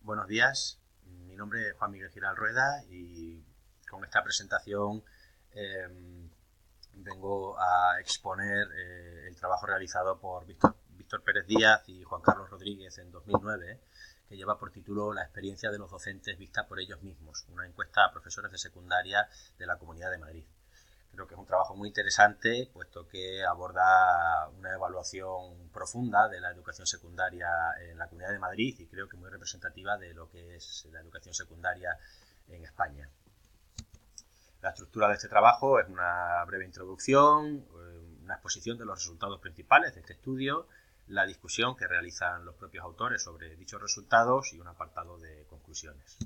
Buenos días, mi nombre es Juan Miguel Giral Rueda y con esta presentación eh, vengo a exponer el trabajo realizado por Víctor Pérez Díaz y Juan Carlos Rodríguez en 2009, que lleva por título La experiencia de los docentes vista por ellos mismos, una encuesta a profesores de secundaria de la Comunidad de Madrid. Creo que es un trabajo muy interesante, puesto que aborda una evaluación profunda de la educación secundaria en la Comunidad de Madrid y creo que muy representativa de lo que es la educación secundaria en España. La estructura de este trabajo es una breve introducción, una exposición de los resultados principales de este estudio, la discusión que realizan los propios autores sobre dichos resultados y un apartado de conclusiones.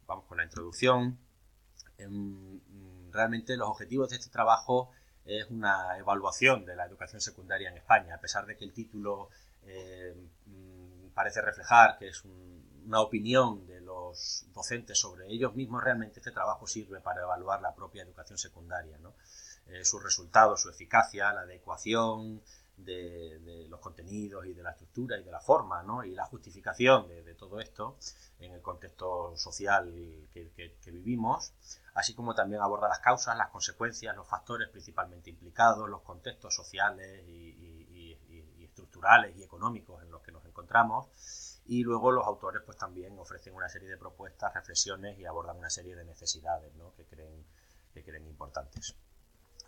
Vamos con la introducción. Realmente los objetivos de este trabajo es una evaluación de la educación secundaria en España, a pesar de que el título parece reflejar que es una opinión de los docentes sobre ellos mismos. Realmente este trabajo sirve para evaluar la propia educación secundaria, ¿no? Sus resultados, su eficacia, la adecuación de los contenidos y de la estructura y de la forma, ¿no? Y la justificación de todo esto en el contexto social que vivimos, así como también aborda las causas, las consecuencias, los factores principalmente implicados, los contextos sociales y estructurales y económicos en los que nos encontramos. Y luego los autores pues también ofrecen una serie de propuestas, reflexiones y abordan una serie de necesidades, ¿no? que creen importantes.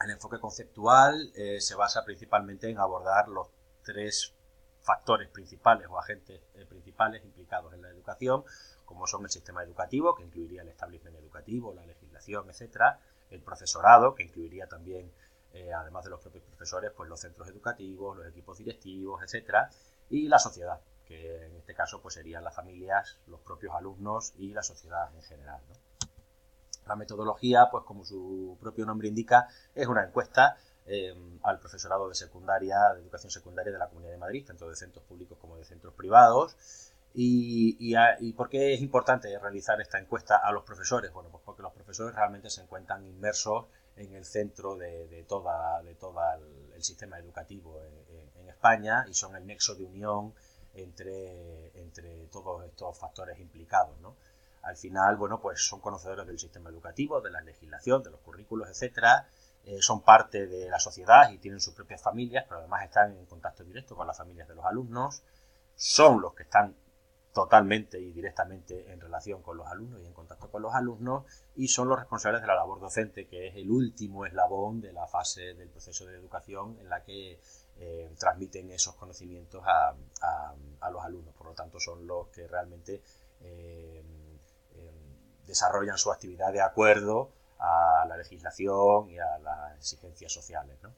El enfoque conceptual se basa principalmente en abordar los tres factores principales o agentes principales implicados en la educación, como son el sistema educativo, que incluiría el establishment educativo, la legislación, etcétera, el profesorado, que incluiría también, además de los propios profesores, pues los centros educativos, los equipos directivos, etcétera, y la sociedad, que en este caso pues serían las familias, los propios alumnos y la sociedad en general, ¿no? La metodología, pues como su propio nombre indica, es una encuesta al profesorado de secundaria, de educación secundaria de la Comunidad de Madrid, tanto de centros públicos como de centros privados. ¿Y por qué es importante realizar esta encuesta a los profesores? Bueno, pues porque los profesores realmente se encuentran inmersos en el centro de todo el sistema educativo en España y son el nexo de unión entre todos estos factores implicados, ¿no? Al final, bueno, pues son conocedores del sistema educativo, de la legislación, de los currículos, etcétera. Son parte de la sociedad y tienen sus propias familias, pero además están en contacto directo con las familias de los alumnos. Son los que están totalmente y directamente en relación con los alumnos y en contacto con los alumnos, y son los responsables de la labor docente, que es el último eslabón de la fase del proceso de educación en la que transmiten esos conocimientos a los alumnos. Por lo tanto, son los que realmente desarrollan su actividad de acuerdo a la legislación y a las exigencias sociales, ¿no?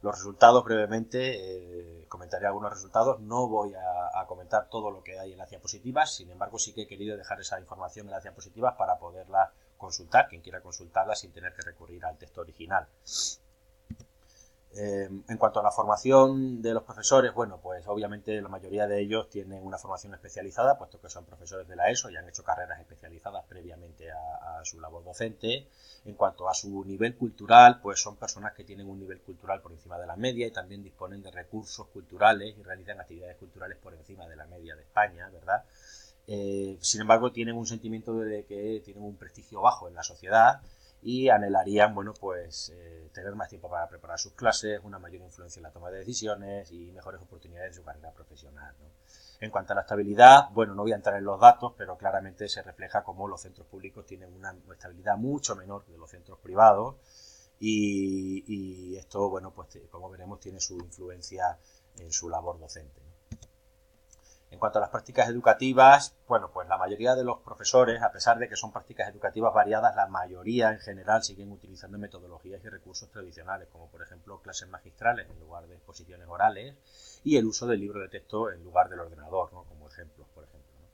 Los resultados, brevemente, comentaré algunos resultados. No voy a comentar todo lo que hay en las diapositivas, sin embargo sí que he querido dejar esa información en las diapositivas para poderla consultar, quien quiera consultarla sin tener que recurrir al texto original. En cuanto a la formación de los profesores, bueno, pues obviamente la mayoría de ellos tienen una formación especializada, puesto que son profesores de la ESO y han hecho carreras especializadas previamente a su labor docente. En cuanto a su nivel cultural, pues son personas que tienen un nivel cultural por encima de la media y también disponen de recursos culturales y realizan actividades culturales por encima de la media de España, ¿verdad? Sin embargo, tienen un sentimiento de que tienen un prestigio bajo en la sociedad y anhelarían, bueno, pues tener más tiempo para preparar sus clases, una mayor influencia en la toma de decisiones y mejores oportunidades en su carrera profesional, ¿no? En cuanto a la estabilidad, bueno, no voy a entrar en los datos, pero claramente se refleja cómo los centros públicos tienen una estabilidad mucho menor que los centros privados y esto, bueno, pues como veremos, tiene su influencia en su labor docente, ¿no? En cuanto a las prácticas educativas, bueno, pues la mayoría de los profesores, a pesar de que son prácticas educativas variadas, la mayoría en general siguen utilizando metodologías y recursos tradicionales, como por ejemplo clases magistrales en lugar de exposiciones orales y el uso del libro de texto en lugar del ordenador, ¿no? Como ejemplos, por ejemplo, ¿no?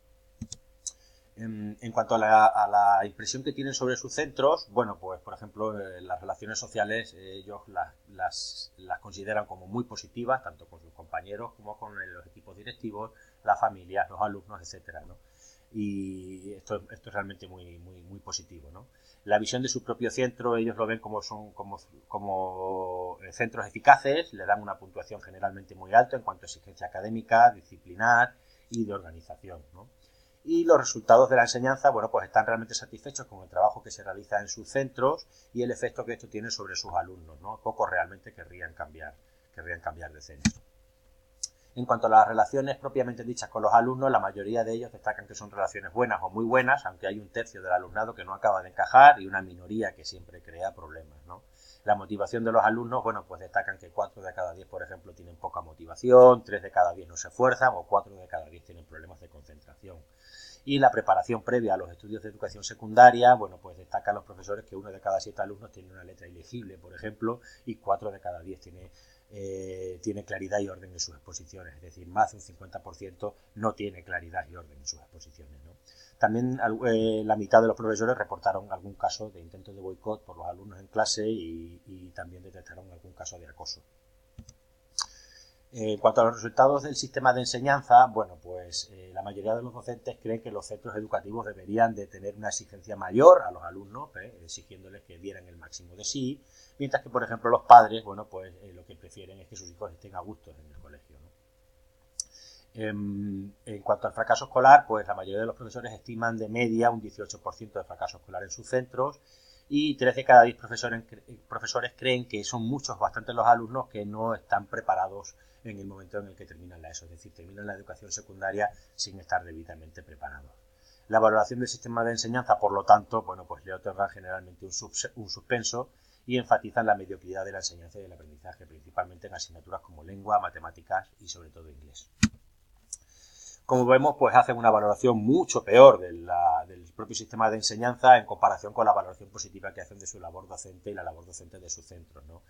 En cuanto a la impresión que tienen sobre sus centros, bueno, pues por ejemplo, las relaciones sociales ellos las consideran como muy positivas, tanto con sus compañeros como con los equipos directivos, las familias, los alumnos, etcétera, ¿no? Y esto es realmente muy positivo, ¿no? La visión de su propio centro, ellos lo ven como centros eficaces, le dan una puntuación generalmente muy alta en cuanto a exigencia académica, disciplinar y de organización, ¿no? Y los resultados de la enseñanza, bueno, pues están realmente satisfechos con el trabajo que se realiza en sus centros y el efecto que esto tiene sobre sus alumnos, ¿no? Pocos realmente querrían cambiar de centro. En cuanto a las relaciones propiamente dichas con los alumnos, la mayoría de ellos destacan que son relaciones buenas o muy buenas, aunque hay un tercio del alumnado que no acaba de encajar y una minoría que siempre crea problemas, ¿no? La motivación de los alumnos, bueno, pues destacan que 4 de cada 10, por ejemplo, tienen poca motivación, 3 de cada 10 no se esfuerzan o 4 de cada 10 tienen problemas de concentración. Y la preparación previa a los estudios de educación secundaria, bueno, pues destacan los profesores que 1 de cada 7 alumnos tiene una letra ilegible, por ejemplo, y 4 de cada 10 tiene claridad y orden en sus exposiciones, es decir, más de un 50% no tiene claridad y orden en sus exposiciones, ¿no? También la mitad de los profesores reportaron algún caso de intento de boicot por los alumnos en clase y también detectaron algún caso de acoso. En cuanto a los resultados del sistema de enseñanza, bueno, pues la mayoría de los docentes creen que los centros educativos deberían de tener una exigencia mayor a los alumnos, exigiéndoles que dieran el máximo de sí, mientras que, por ejemplo, los padres, bueno, pues lo que prefieren es que sus hijos estén a gusto en el colegio, ¿no? En cuanto al fracaso escolar, pues la mayoría de los profesores estiman de media un 18% de fracaso escolar en sus centros y 3 de cada 10 profesores creen que son muchos, bastantes los alumnos que no están preparados en el momento en el que terminan la ESO, es decir, terminan la educación secundaria sin estar debidamente preparados. La valoración del sistema de enseñanza, por lo tanto, bueno, pues le otorga generalmente un suspenso y enfatizan la mediocridad de la enseñanza y del aprendizaje, principalmente en asignaturas como lengua, matemáticas y sobre todo inglés. Como vemos, pues hacen una valoración mucho peor del propio sistema de enseñanza en comparación con la valoración positiva que hacen de su labor docente y la labor docente de sus centros, ¿no?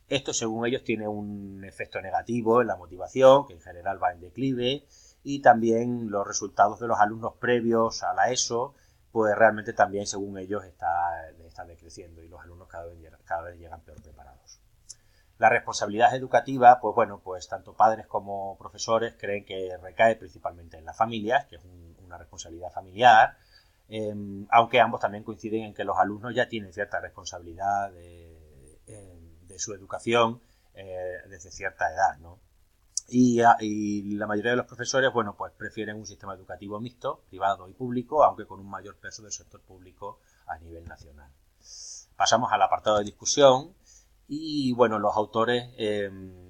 Esto, según ellos, tiene un efecto negativo en la motivación, que en general va en declive, y también los resultados de los alumnos previos a la ESO, pues realmente también, según ellos, está decreciendo y los alumnos cada vez llegan peor preparados. La responsabilidad educativa, pues bueno, pues tanto padres como profesores creen que recae principalmente en las familias, que es una responsabilidad familiar, aunque ambos también coinciden en que los alumnos ya tienen cierta responsabilidad de su educación desde cierta edad, ¿no? Y la mayoría de los profesores, bueno, pues prefieren un sistema educativo mixto, privado y público, aunque con un mayor peso del sector público a nivel nacional. Pasamos al apartado de discusión y, bueno, los autores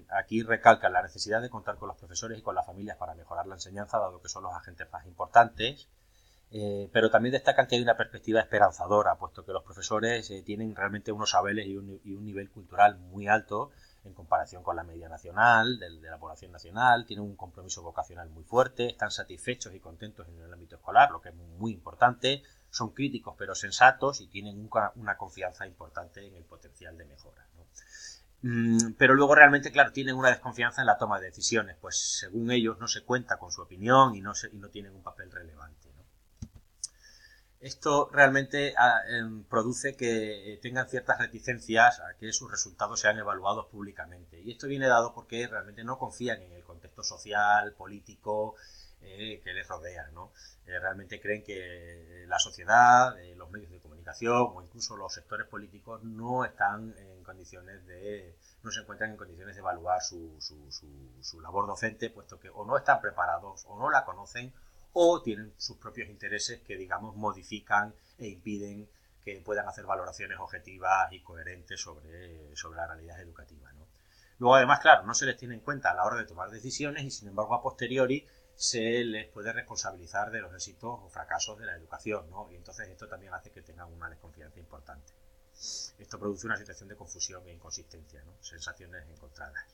aquí recalcan la necesidad de contar con los profesores y con las familias para mejorar la enseñanza, dado que son los agentes más importantes. Pero también destacan que hay una perspectiva esperanzadora, puesto que los profesores tienen realmente unos saberes y un nivel cultural muy alto en comparación con la media nacional, de la población nacional, tienen un compromiso vocacional muy fuerte, están satisfechos y contentos en el ámbito escolar, lo que es muy importante, son críticos pero sensatos y tienen una confianza importante en el potencial de mejora, ¿no? Pero luego realmente, claro, tienen una desconfianza en la toma de decisiones, pues según ellos no se cuenta con su opinión y no tienen un papel relevante, ¿no? Esto realmente produce que tengan ciertas reticencias a que sus resultados sean evaluados públicamente. Y esto viene dado porque realmente no confían en el contexto social, político que les rodea, ¿no? Realmente creen que la sociedad, los medios de comunicación o incluso los sectores políticos no están en condiciones no se encuentran en condiciones de evaluar su labor docente, puesto que o no están preparados o no la conocen o tienen sus propios intereses que, digamos, modifican e impiden que puedan hacer valoraciones objetivas y coherentes sobre la realidad educativa, ¿no? Luego, además, claro, no se les tiene en cuenta a la hora de tomar decisiones y, sin embargo, a posteriori se les puede responsabilizar de los éxitos o fracasos de la educación, ¿no? Y entonces esto también hace que tengan una desconfianza importante. Esto produce una situación de confusión e inconsistencia, ¿no? Sensaciones encontradas.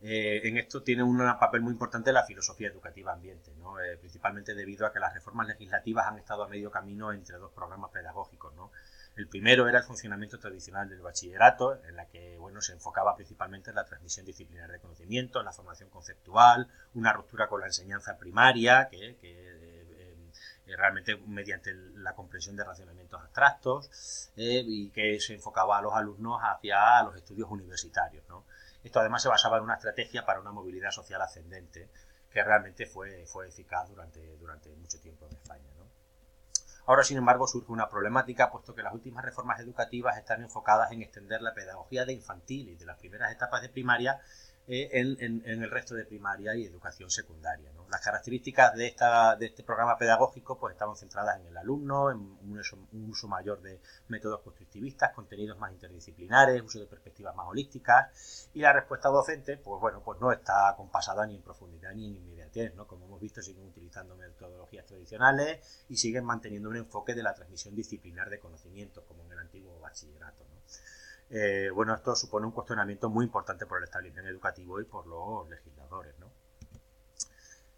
En esto tiene un papel muy importante la filosofía educativa ambiente, ¿no? Principalmente debido a que las reformas legislativas han estado a medio camino entre dos programas pedagógicos, ¿no? El primero era el funcionamiento tradicional del bachillerato, en la que, bueno, se enfocaba principalmente en la transmisión disciplinar de conocimiento, en la formación conceptual, una ruptura con la enseñanza primaria, realmente mediante la comprensión de razonamientos abstractos, y que se enfocaba a los alumnos hacia los estudios universitarios, ¿no? Esto además se basaba en una estrategia para una movilidad social ascendente que realmente fue eficaz durante mucho tiempo en España, ¿no? Ahora, sin embargo, surge una problemática, puesto que las últimas reformas educativas están enfocadas en extender la pedagogía de infantil y de las primeras etapas de primaria en el resto de primaria y educación secundaria, ¿no? Las características de este programa pedagógico pues estaban centradas en el alumno, en un uso mayor de métodos constructivistas, contenidos más interdisciplinares, uso de perspectivas más holísticas, y la respuesta docente pues bueno, pues no está acompasada ni en profundidad ni en inmediatez, ¿no? Como hemos visto, siguen utilizando metodologías tradicionales y siguen manteniendo un enfoque de la transmisión disciplinar de conocimientos como en el antiguo bachillerato, ¿no? Bueno, esto supone un cuestionamiento muy importante por el establecimiento educativo y por los legisladores, ¿no?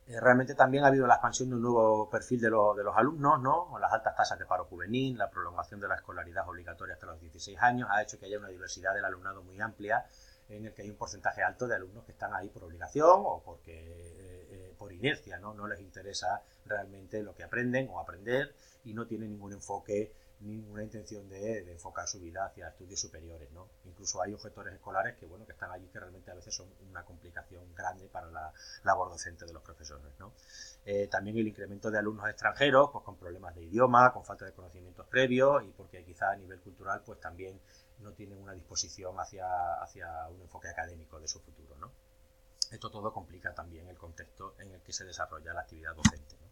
Realmente también ha habido la expansión de un nuevo perfil de los alumnos, ¿no? Las altas tasas de paro juvenil, la prolongación de la escolaridad obligatoria hasta los 16 años ha hecho que haya una diversidad del alumnado muy amplia, en el que hay un porcentaje alto de alumnos que están ahí por obligación o porque por inercia, ¿no? No les interesa realmente lo que aprenden o aprender y no tienen ningún enfoque, ninguna intención de enfocar su vida hacia estudios superiores, ¿no? Incluso hay objetores escolares que, bueno, que están allí que realmente a veces son una complicación grande para la labor docente de los profesores, ¿no? También el incremento de alumnos extranjeros, pues con problemas de idioma, con falta de conocimientos previos y porque quizá a nivel cultural pues también no tienen una disposición hacia un enfoque académico de su futuro, ¿no? Esto todo complica también el contexto en el que se desarrolla la actividad docente, ¿no?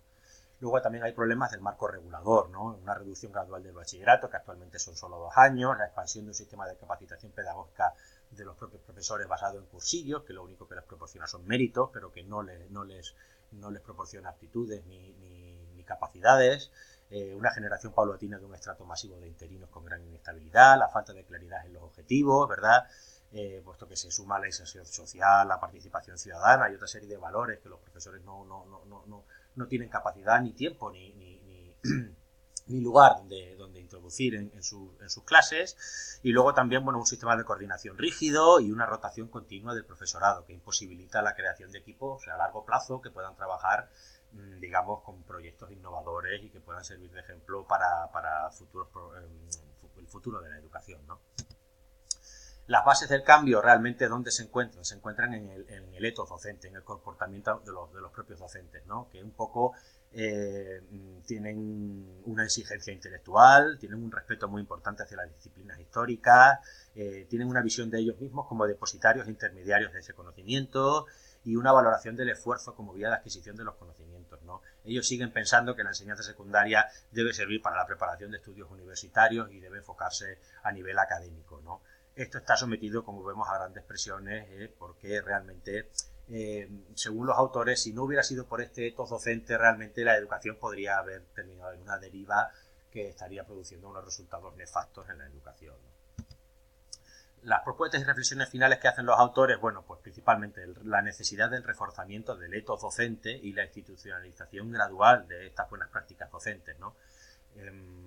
Luego también hay problemas del marco regulador, ¿no? Una reducción gradual del bachillerato, que actualmente son solo 2 años, la expansión de un sistema de capacitación pedagógica de los propios profesores basado en cursillos, que lo único que les proporciona son méritos, pero que no les proporciona aptitudes ni capacidades, una generación paulatina de un estrato masivo de interinos con gran inestabilidad, la falta de claridad en los objetivos, ¿verdad? Puesto que se suma la inserción social, la participación ciudadana y otra serie de valores que los profesores no tienen capacidad ni tiempo ni lugar donde introducir en sus clases. Y luego también, bueno, un sistema de coordinación rígido y una rotación continua del profesorado que imposibilita la creación de equipos a largo plazo que puedan trabajar, digamos, con proyectos innovadores y que puedan servir de ejemplo para el futuro de la educación, ¿no? Las bases del cambio realmente ¿dónde se encuentran? Se encuentran en el etos docente, en el comportamiento de los propios docentes, ¿no? Que un poco tienen una exigencia intelectual, tienen un respeto muy importante hacia las disciplinas históricas, tienen una visión de ellos mismos como depositarios e intermediarios de ese conocimiento y una valoración del esfuerzo como vía de adquisición de los conocimientos, ¿no? Ellos siguen pensando que la enseñanza secundaria debe servir para la preparación de estudios universitarios y debe enfocarse a nivel académico, ¿no? Esto está sometido, como vemos, a grandes presiones, porque realmente, según los autores, si no hubiera sido por este etos docente, realmente la educación podría haber terminado en una deriva que estaría produciendo unos resultados nefastos en la educación, ¿no? Las propuestas y reflexiones finales que hacen los autores, bueno, pues principalmente la necesidad del reforzamiento del etos docente y la institucionalización gradual de estas buenas prácticas docentes, ¿no?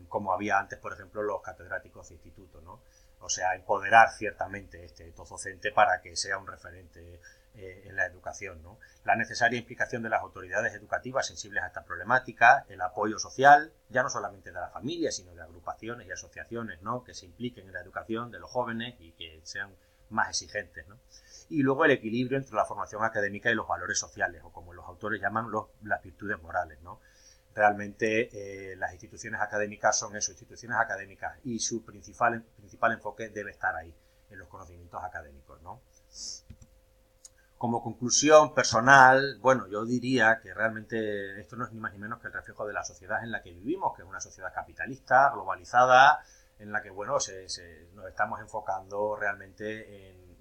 Como había antes, por ejemplo, los catedráticos de instituto, ¿no? O sea, empoderar ciertamente este etos docente para que sea un referente en la educación, ¿no? La necesaria implicación de las autoridades educativas sensibles a esta problemática, el apoyo social, ya no solamente de la familia, sino de agrupaciones y asociaciones, ¿no? Que se impliquen en la educación de los jóvenes y que sean más exigentes, ¿no? Y luego el equilibrio entre la formación académica y los valores sociales, o como los autores llaman las virtudes morales, ¿no? Realmente las instituciones académicas son eso, instituciones académicas, y su principal enfoque debe estar ahí, en los conocimientos académicos, ¿no? Como conclusión personal, bueno, yo diría que realmente esto no es ni más ni menos que el reflejo de la sociedad en la que vivimos, que es una sociedad capitalista, globalizada, en la que, bueno, nos estamos enfocando realmente en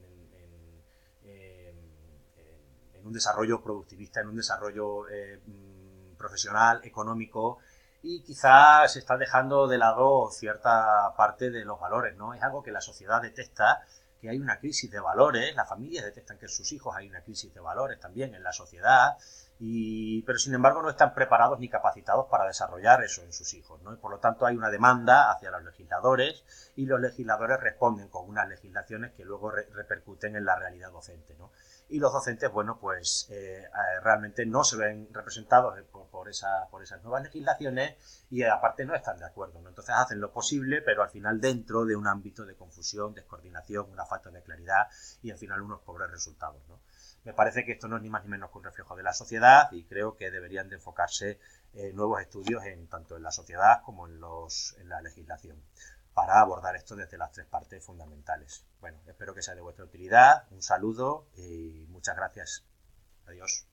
un desarrollo productivista, en un desarrollo profesional, económico, y quizás se está dejando de lado cierta parte de los valores, ¿no? Es algo que la sociedad detesta, que hay una crisis de valores, las familias detestan que en sus hijos hay una crisis de valores también en la sociedad, pero sin embargo no están preparados ni capacitados para desarrollar eso en sus hijos, ¿no? Y por lo tanto hay una demanda hacia los legisladores y los legisladores responden con unas legislaciones que luego repercuten en la realidad docente, ¿no? Y los docentes, bueno, pues realmente no se ven representados por esas nuevas legislaciones y aparte no están de acuerdo, ¿no? Entonces hacen lo posible, pero al final dentro de un ámbito de confusión, descoordinación, una falta de claridad y al final unos pobres resultados, ¿no? Me parece que esto no es ni más ni menos que un reflejo de la sociedad y creo que deberían de enfocarse nuevos estudios tanto en la sociedad como en la legislación. para abordar esto desde las tres partes fundamentales. Bueno, espero que sea de vuestra utilidad. Un saludo y muchas gracias. Adiós.